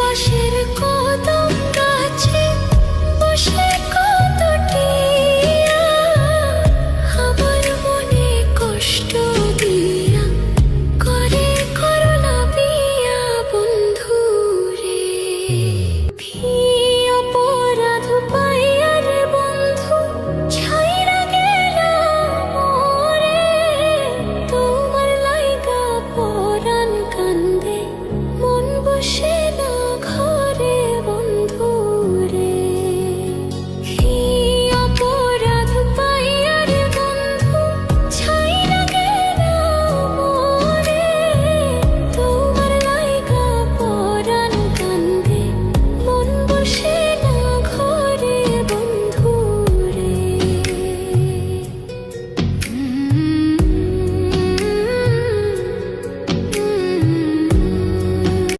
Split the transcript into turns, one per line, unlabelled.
পাশের কদম গাছে বসে কত টিয়া আমার মনে কষ্ট দিয়া করে করলা বিয়া বন্ধু রে। অপরাধ পাইয়া রে বন্ধু ছাইরা গেলাম মোরে, তোমার লাইগা পরাণ কান্দে মন বসে